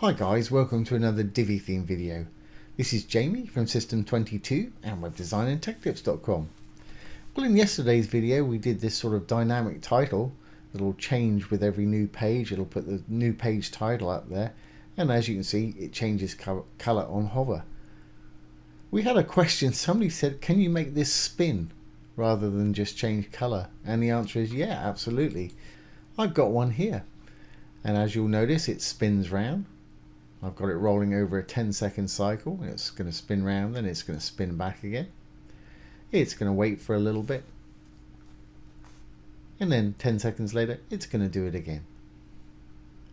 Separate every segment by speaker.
Speaker 1: Hi guys, welcome to another Divi Theme video. This is Jamie from System22 and webdesignandtechtips.com. Well, in yesterday's video we did this sort of dynamic title that'll change with every new page. It'll put the new page title up there, and as you can see it changes color on hover. We had a question. Somebody said, can you make this spin rather than just change color? And the answer is yeah, absolutely. I've got one here, and as you'll notice it spins round. I've got it rolling over a 10-second cycle. It's going to spin round, then it's going to spin back again. It's going to wait for a little bit, and then 10 seconds later it's going to do it again.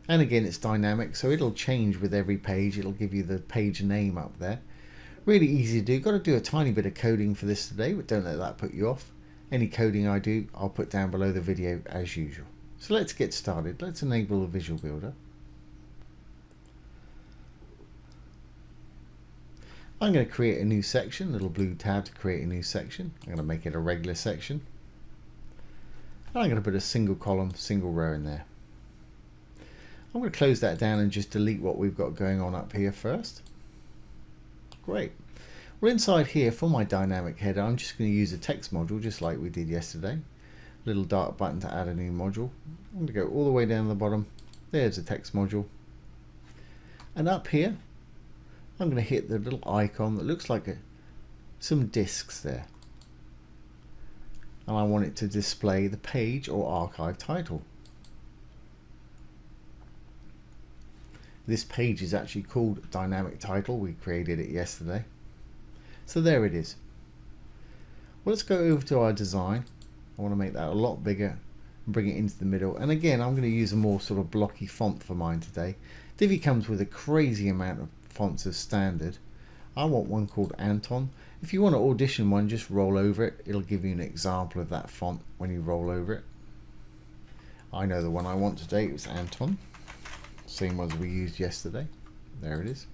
Speaker 1: And again, it's dynamic, so it'll change with every page. It'll give you the page name up there. Really easy to do. Got to do a tiny bit of coding for this today, but don't let that put you off. Any coding I do, I'll put down below the video as usual. So let's get started. Let's enable the Visual Builder. I'm going to create a new section, little blue tab to create a new section. I'm going to make it a regular section. And I'm going to put a single column, single row in there. I'm going to close that down and just delete what we've got going on up here first. Great. Well, inside here for my dynamic header, I'm just going to use a text module just like we did yesterday. Little dark button to add a new module. I'm going to go all the way down the bottom. There's a text module. And up here, I'm going to hit the little icon that looks like some disks there. And I want it to display the page or archive title. This page is actually called Dynamic Title. We created it yesterday. So there it is. Well, let's go over to our design. I want to make that a lot bigger and bring it into the middle. And again, I'm going to use a more sort of blocky font for mine today. Divi comes with a crazy amount of fonts as standard. I want one called Anton. If you want to audition one, just roll over it. It'll give you an example of that font when you roll over it. I know the one I want today is Anton. Same ones we used yesterday. There it is.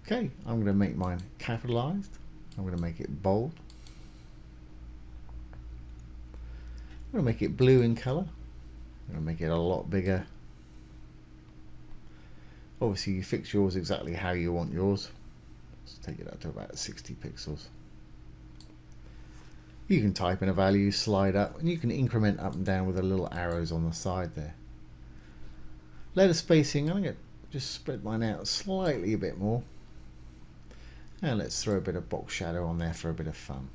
Speaker 1: Okay, I'm going to make mine capitalized. I'm going to make it bold. I'm going to make it blue in color. I'm going to make it a lot bigger. Obviously you fix yours exactly how you want yours. Let's take it up to about 60 pixels. You can type in a value, slide up, and you can increment up and down with the little arrows on the side there. Letter spacing, I'm going to just spread mine out slightly a bit more. And let's throw a bit of box shadow on there for a bit of fun.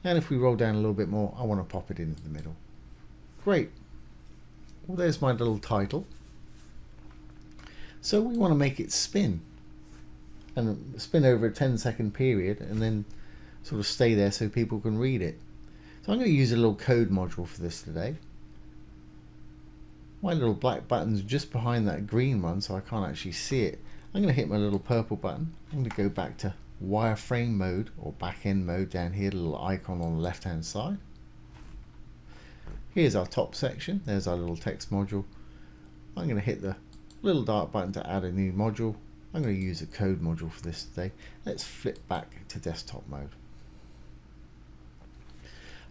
Speaker 1: And if we roll down a little bit more, I want to pop it into the middle. Great. Well, there's my little title. So we want to make it spin, and spin over a 10-second period and then sort of stay there so people can read it. So I'm going to use a little code module for this today. My little black button's just behind that green one, so I can't actually see it. I'm going to hit my little purple button. I'm going to go back to wireframe mode or back-end mode down here, the little icon on the left hand side. Here's our top section. There's our little text module. I'm going to hit the little dark button to add a new module. I'm going to use a code module for this today. Let's flip back to desktop mode.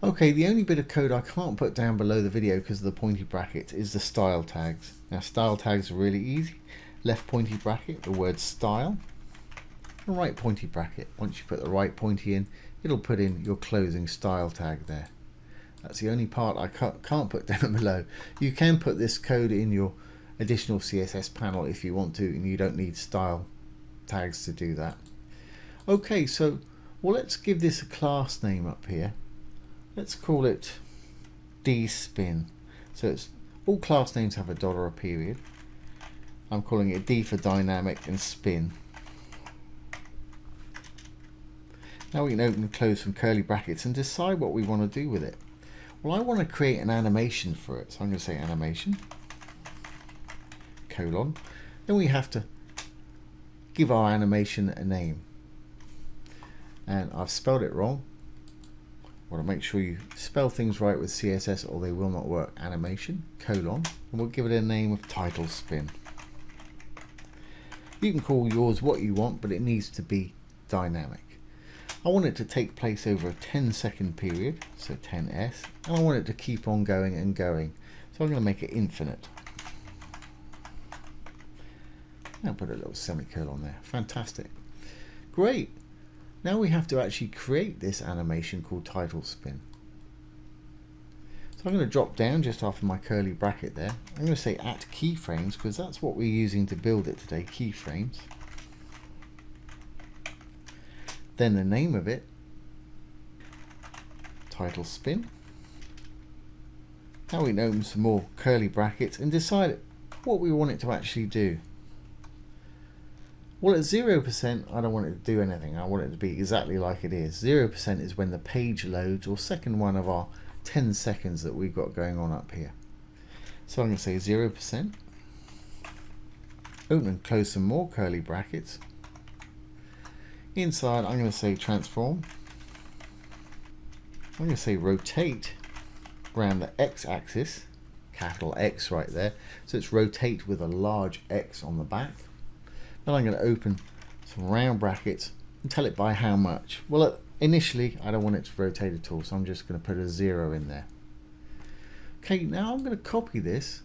Speaker 1: Okay, the only bit of code I can't put down below the video because of the pointy brackets is the style tags. Now style tags are really easy. Left pointy bracket, the word style, and right pointy bracket. Once you put the right pointy in, it'll put in your closing style tag there. That's the only part I can't put down below. You can put this code in your additional CSS panel if you want to, and you don't need style tags to do that. Okay, so well, let's give this a class name up here. Let's call it dspin. So it's all class names have a dot or a period. I'm calling it D for dynamic and spin. Now we can open and close some curly brackets and decide what we want to do with it. Well, I want to create an animation for it, so I'm going to say animation colon. Then we have to give our animation a name, and I've spelled it wrong. I want to make sure you spell things right with CSS or they will not work. Animation colon, and we'll give it a name of titlespin. You can call yours what you want, but it needs to be dynamic. I want it to take place over a 10-second period, so 10s, and I want it to keep on going and going. So I'm going to make it infinite. And put a little semicolon there. Fantastic. Great. Now we have to actually create this animation called titlespin. So I'm going to drop down just after my curly bracket there. I'm going to say at keyframes because that's what we're using to build it today, keyframes. Then the name of it, titlespin. Now we can open some more curly brackets and decide what we want it to actually do. Well, at 0%, I don't want it to do anything. I want it to be exactly like it is. 0% is when the page loads, or second one of our 10 seconds that we've got going on up here. So I'm going to say 0%. Open and close some more curly brackets. Inside, I'm going to say transform. I'm going to say rotate around the x-axis, capital X right there. So it's rotate with a large X on the back. Then I'm going to open some round brackets and tell it by how much. Well, initially I don't want it to rotate at all, so I'm just going to put a 0 in there. Okay, now I'm going to copy this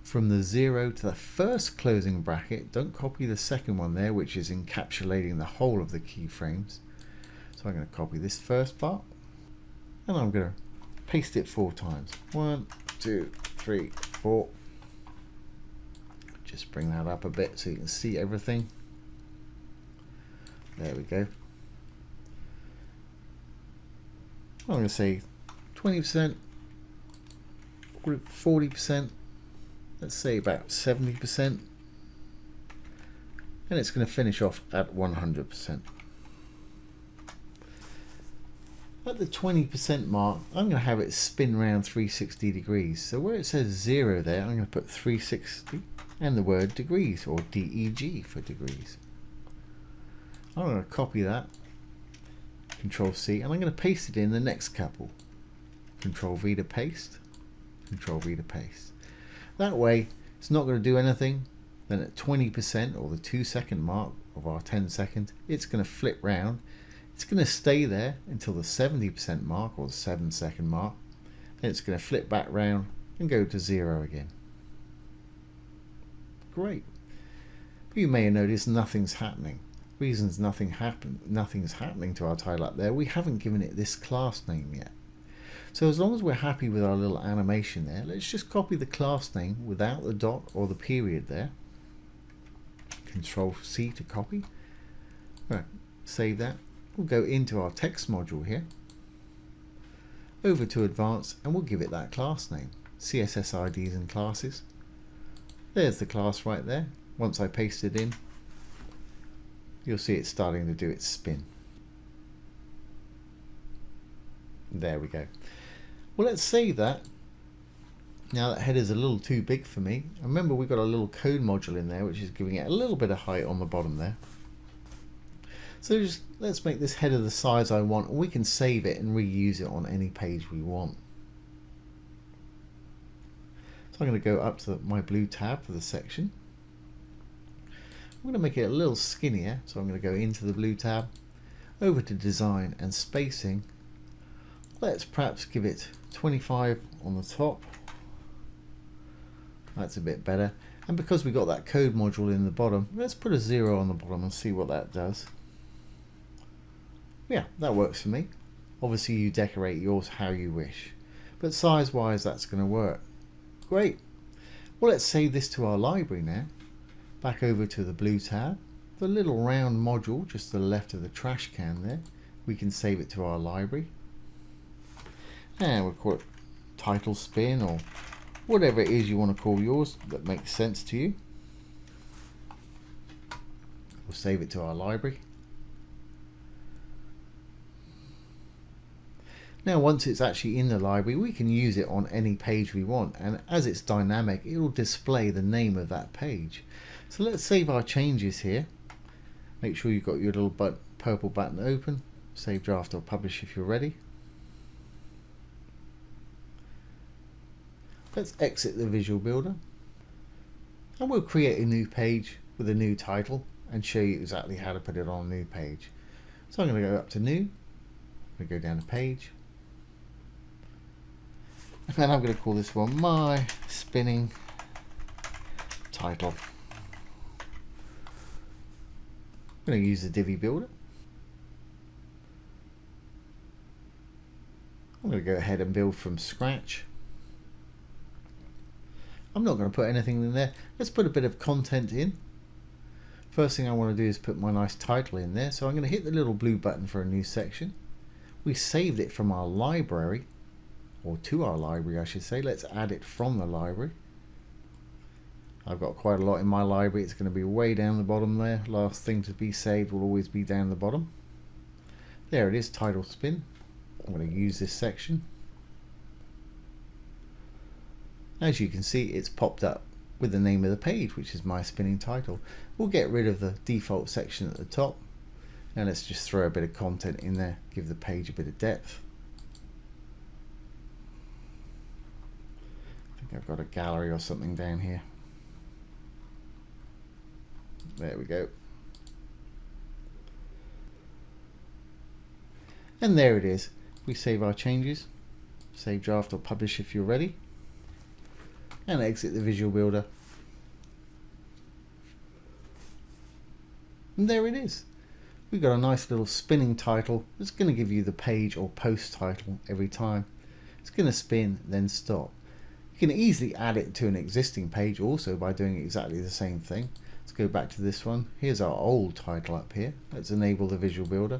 Speaker 1: from the 0 to the first closing bracket. Don't copy the second one there, which is encapsulating the whole of the keyframes. So I'm going to copy this first part and I'm going to paste it 4 times. 1, 2, 3, 4. Just bring that up a bit so you can see everything. There we go. I'm going to say 20%, 40%, let's say about 70%, and it's going to finish off at 100%. At the 20% mark, I'm going to have it spin around 360 degrees. So where it says 0 there, I'm going to put 360 and the word degrees, or DEG for degrees. I'm going to copy that, Control C, and I'm going to paste it in the next couple. Control V to paste, Control V to paste. That way, it's not going to do anything. Then at 20%, or the 2-second mark of our 10 seconds, it's going to flip round. It's going to stay there until the 70% mark, or the 7-second mark. Then it's going to flip back round and go to 0 again. Great. But you may have noticed nothing's happening. Reasons nothing's happening to our title up there, we haven't given it this class name yet. So as long as we're happy with our little animation there, let's just copy the class name without the dot or the period there. Control C to copy. Right, save that. We'll go into our text module here, over to advanced, and we'll give it that class name, CSS IDs and classes. There's the class right there. Once I paste it in, you'll see it's starting to do its spin. There we go. Well, let's save that. Now that header's a little too big for me. Remember, we've got a little code module in there which is giving it a little bit of height on the bottom there. So just let's make this header the size I want, and we can save it and reuse it on any page we want. So I'm going to go up to my blue tab for the section. I'm going to make it a little skinnier, so I'm going to go into the blue tab, over to design and spacing. Let's perhaps give it 25 on the top. That's a bit better. And because we got that code module in the bottom, let's put a 0 on the bottom and see what that does. Yeah, that works for me. Obviously you decorate yours how you wish, but size wise that's going to work. Great. Well, let's save this to our library now. Back over to the blue tab, the little round module just to the left of the trash can there. We can save it to our library. And we'll call it titlespin, or whatever it is you want to call yours that makes sense to you. We'll save it to our library. Now once it's actually in the library, we can use it on any page we want, and as it's dynamic, it will display the name of that page. So let's save our changes here. Make sure you've got your little purple button open, save draft or publish if you're ready. Let's exit the visual builder, and we'll create a new page with a new title and show you exactly how to put it on a new page. So I'm going to go up to new, I'm going to go down to page, and I'm going to call this one my spinning title. I'm going to use the Divi builder. I'm going to go ahead and build from scratch. I'm not going to put anything in there. Let's put a bit of content in. First thing I want to do is put my nice title in there. So I'm going to hit the little blue button for a new section. We saved it from our library, or to our library I should say. Let's add it from the library. I've got quite a lot in my library. It's going to be way down the bottom there. Last thing to be saved will always be down the bottom. There it is, titlespin. I'm going to use this section. As you can see, it's popped up with the name of the page, which is my spinning title. We'll get rid of the default section at the top, and let's just throw a bit of content in there, give the page a bit of depth. I think I've got a gallery or something down here. There we go. And there it is. We save our changes, save draft or publish if you're ready, and exit the Visual Builder. And there it is. We've got a nice little spinning title that's going to give you the page or post title every time. It's going to spin, then stop. You can easily add it to an existing page also by doing exactly the same thing. Let's go back to this one. Here's our old title up here. Let's enable the Visual Builder.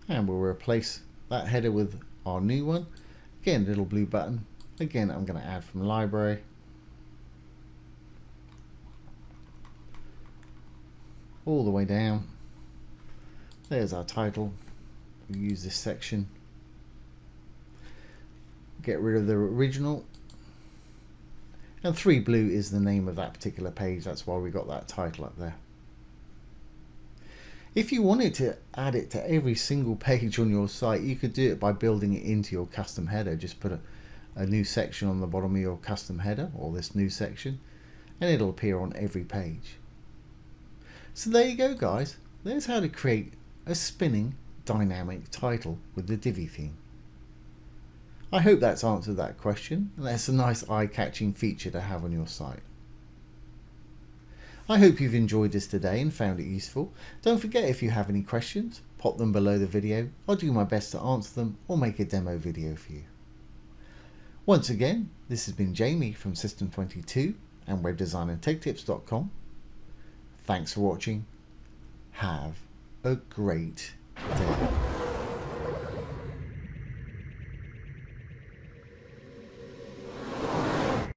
Speaker 1: And we'll replace that header with our new one. Again, little blue button. Again, I'm going to add from library. All the way down. There's our title. We use this section. Get rid of the original. And 3 blue is the name of that particular page. That's why we got that title up there. If you wanted to add it to every single page on your site, you could do it by building it into your custom header. Just put a new section on the bottom of your custom header, or this new section, and it'll appear on every page. So there you go, guys. There's how to create a spinning dynamic title with the Divi theme. I hope that's answered that question, and that's a nice eye-catching feature to have on your site. I hope you've enjoyed this today and found it useful. Don't forget, if you have any questions, pop them below the video. I'll do my best to answer them or make a demo video for you. Once again, this has been Jamie from System22 and webdesignandtechtips.com. Thanks for watching. Have a great